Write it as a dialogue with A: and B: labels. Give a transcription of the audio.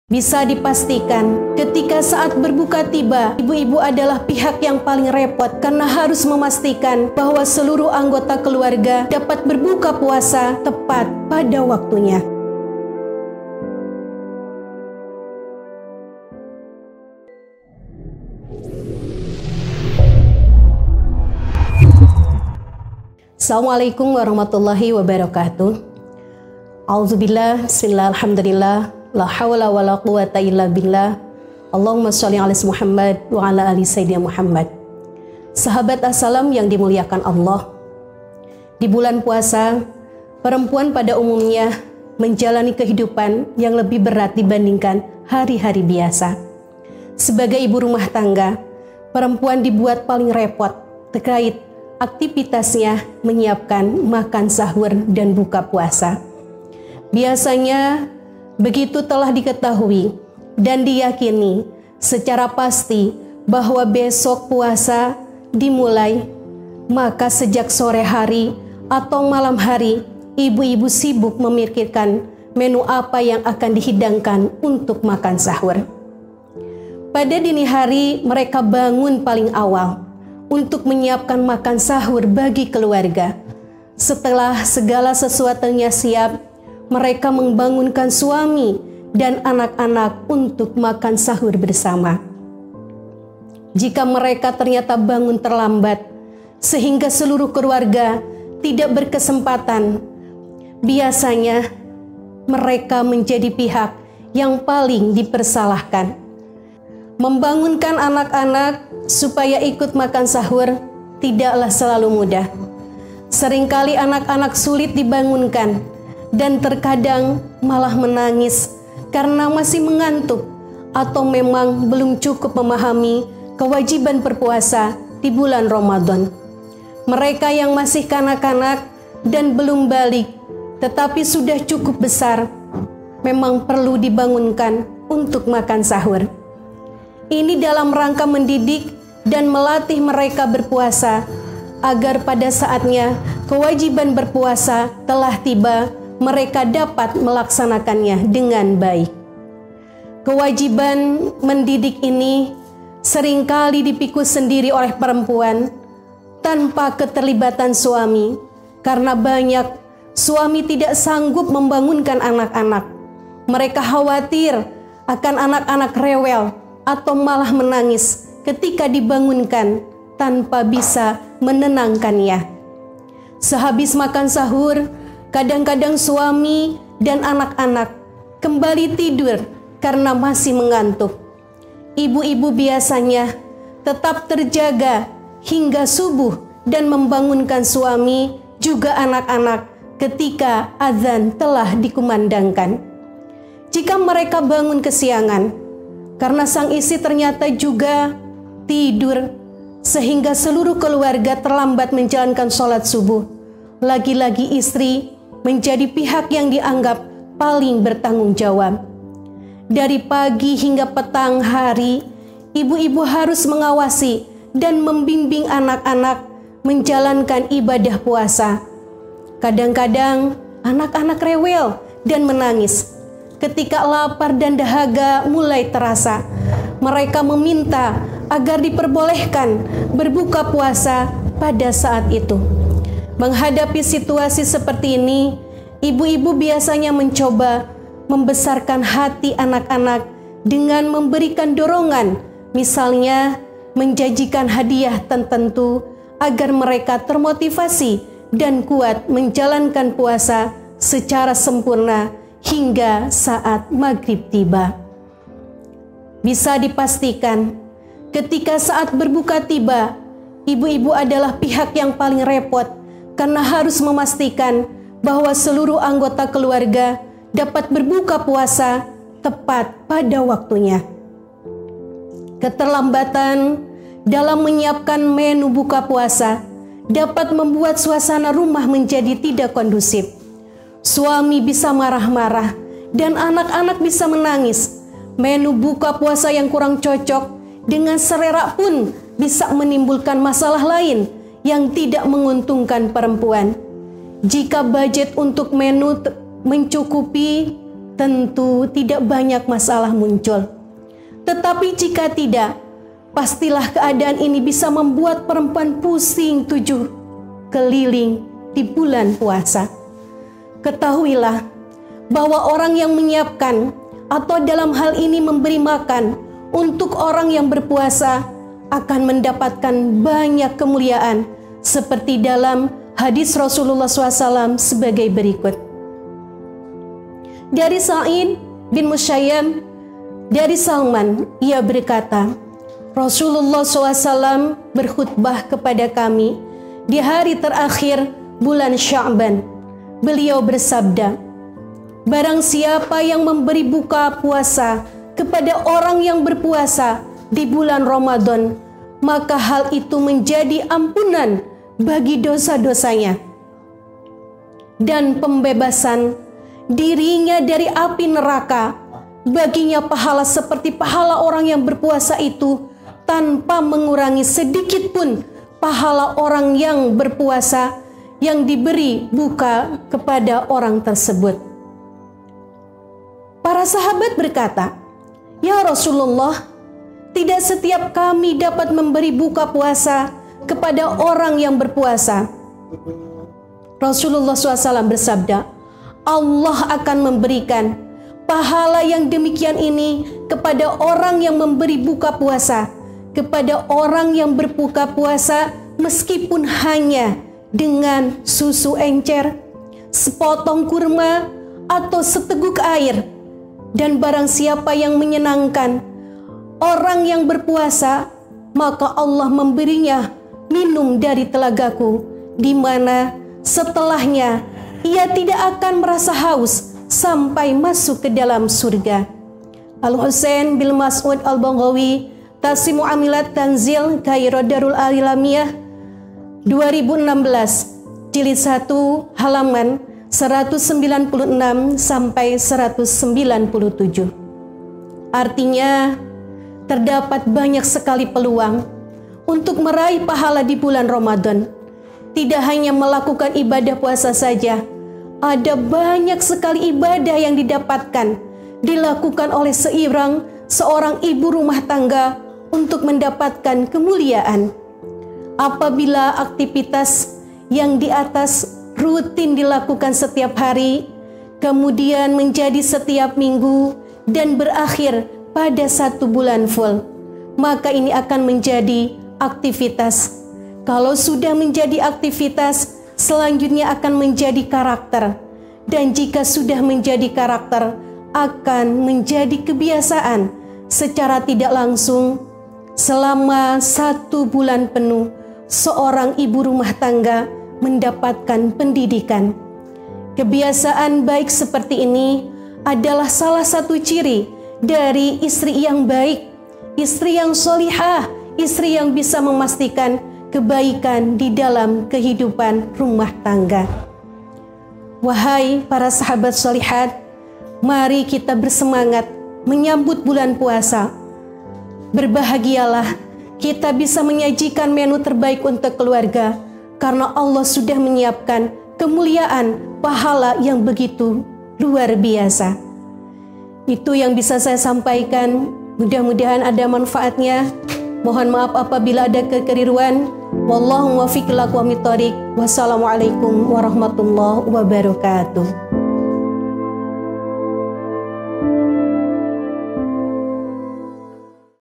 A: Bisa dipastikan, ketika saat berbuka tiba, ibu-ibu adalah pihak yang paling repot karena harus memastikan bahwa seluruh anggota keluarga dapat berbuka puasa tepat pada waktunya. Assalamualaikum warahmatullahi wabarakatuh. Auzubillah, bismillah, alhamdulillah, la hawla wa la quwata illa billah. Allahumma sholli ala Muhammad wa ala ali sayyidina Muhammad. Sahabat assalam yang dimuliakan Allah. Di bulan puasa, perempuan pada umumnya menjalani kehidupan yang lebih berat dibandingkan hari-hari biasa. Sebagai ibu rumah tangga, perempuan dibuat paling repot terkait aktivitasnya menyiapkan makan sahur dan buka puasa. Biasanya begitu telah diketahui dan diyakini secara pasti bahwa besok puasa dimulai, maka sejak sore hari atau malam hari ibu-ibu sibuk memikirkan menu apa yang akan dihidangkan untuk makan sahur. Pada dini hari mereka bangun paling awal untuk menyiapkan makan sahur bagi keluarga. Setelah segala sesuatunya siap, mereka membangunkan suami dan anak-anak untuk makan sahur bersama. Jika mereka ternyata bangun terlambat, sehingga seluruh keluarga tidak berkesempatan, biasanya mereka menjadi pihak yang paling dipersalahkan. Membangunkan anak-anak supaya ikut makan sahur tidaklah selalu mudah. Seringkali anak-anak sulit dibangunkan dan terkadang malah menangis karena masih mengantuk atau memang belum cukup memahami kewajiban berpuasa di bulan Ramadan. Mereka yang masih kanak-kanak dan belum balik tetapi sudah cukup besar memang perlu dibangunkan untuk makan sahur. Ini dalam rangka mendidik dan melatih mereka berpuasa agar pada saatnya kewajiban berpuasa telah tiba, mereka dapat melaksanakannya dengan baik. Kewajiban mendidik ini seringkali dipikul sendiri oleh perempuan tanpa keterlibatan suami, karena banyak suami tidak sanggup membangunkan anak-anak. Mereka khawatir akan anak-anak rewel atau malah menangis ketika dibangunkan tanpa bisa menenangkannya. Sehabis makan sahur, kadang-kadang suami dan anak-anak kembali tidur karena masih mengantuk. Ibu-ibu biasanya tetap terjaga hingga subuh dan membangunkan suami juga anak-anak ketika azan telah dikumandangkan. Jika mereka bangun kesiangan karena sang istri ternyata juga tidur sehingga seluruh keluarga terlambat menjalankan sholat subuh, lagi-lagi istri menjadi pihak yang dianggap paling bertanggung jawab. Dari pagi hingga petang hari, ibu-ibu harus mengawasi dan membimbing anak-anak menjalankan ibadah puasa. Kadang-kadang anak-anak rewel dan menangis. Ketika lapar dan dahaga mulai terasa, mereka meminta agar diperbolehkan berbuka puasa pada saat itu. Menghadapi situasi seperti ini, ibu-ibu biasanya mencoba membesarkan hati anak-anak dengan memberikan dorongan, misalnya menjanjikan hadiah tertentu agar mereka termotivasi dan kuat menjalankan puasa secara sempurna hingga saat maghrib tiba. Bisa dipastikan, ketika saat berbuka tiba, ibu-ibu adalah pihak yang paling repot karena harus memastikan bahwa seluruh anggota keluarga dapat berbuka puasa tepat pada waktunya. Keterlambatan dalam menyiapkan menu buka puasa dapat membuat suasana rumah menjadi tidak kondusif. Suami bisa marah-marah dan anak-anak bisa menangis. Menu buka puasa yang kurang cocok dengan selera pun bisa menimbulkan masalah lain yang tidak menguntungkan perempuan. Jika budget untuk menu mencukupi, tentu tidak banyak masalah muncul. Tetapi jika tidak, pastilah keadaan ini bisa membuat perempuan pusing 7 keliling di bulan puasa. Ketahuilah bahwa orang yang menyiapkan atau dalam hal ini memberi makan untuk orang yang berpuasa akan mendapatkan banyak kemuliaan seperti dalam hadis Rasulullah SAW sebagai berikut. Dari Sa'id bin Musayyab dari Salman, ia berkata, Rasulullah SAW berkhutbah kepada kami di hari terakhir bulan Sya'ban. Beliau bersabda, barang siapa yang memberi buka puasa kepada orang yang berpuasa di bulan Ramadan, maka hal itu menjadi ampunan bagi dosa-dosanya dan pembebasan dirinya dari api neraka. Baginya pahala seperti pahala orang yang berpuasa itu tanpa mengurangi sedikit pun pahala orang yang berpuasa yang diberi buka kepada orang tersebut. Para sahabat berkata, ya Rasulullah, tidak setiap kami dapat memberi buka puasa kepada orang yang berpuasa. Rasulullah SAW bersabda, Allah akan memberikan pahala yang demikian ini kepada orang yang memberi buka puasa, kepada orang yang berbuka puasa meskipun hanya dengan susu encer, sepotong kurma, atau seteguk air. Dan barang siapa yang menyenangkan orang yang berpuasa, maka Allah memberinya minum dari telagaku, di mana setelahnya ia tidak akan merasa haus sampai masuk ke dalam surga. Al-Husain bin Mas'ud Al-Baghawi, Tasimu Amilat Tanzil Kairo Darul Alamiyah 2016, jilid 1, halaman 196 sampai 197. Artinya, terdapat banyak sekali peluang untuk meraih pahala di bulan Ramadan. Tidak hanya melakukan ibadah puasa saja, ada banyak sekali ibadah yang dilakukan oleh seorang ibu rumah tangga untuk mendapatkan kemuliaan. Apabila aktivitas yang di atas rutin dilakukan setiap hari, kemudian menjadi setiap minggu dan berakhir pada 1 bulan full, maka ini akan menjadi aktivitas. Kalau sudah menjadi aktivitas, selanjutnya akan menjadi karakter. Dan jika sudah menjadi karakter, akan menjadi kebiasaan. Secara tidak langsung, selama 1 bulan penuh, seorang ibu rumah tangga mendapatkan pendidikan. Kebiasaan baik seperti ini adalah salah satu ciri dari istri yang baik, istri yang solihah, istri yang bisa memastikan kebaikan di dalam kehidupan rumah tangga. Wahai para sahabat solihat, mari kita bersemangat menyambut bulan puasa. Berbahagialah kita bisa menyajikan menu terbaik untuk keluarga, karena Allah sudah menyiapkan kemuliaan pahala yang begitu luar biasa. Itu yang bisa saya sampaikan. Mudah-mudahan ada manfaatnya. Mohon maaf apabila ada kekeliruan. Wallahu muwaffiq ila aqwamit thoriq. Wassalamualaikum warahmatullahi wabarakatuh.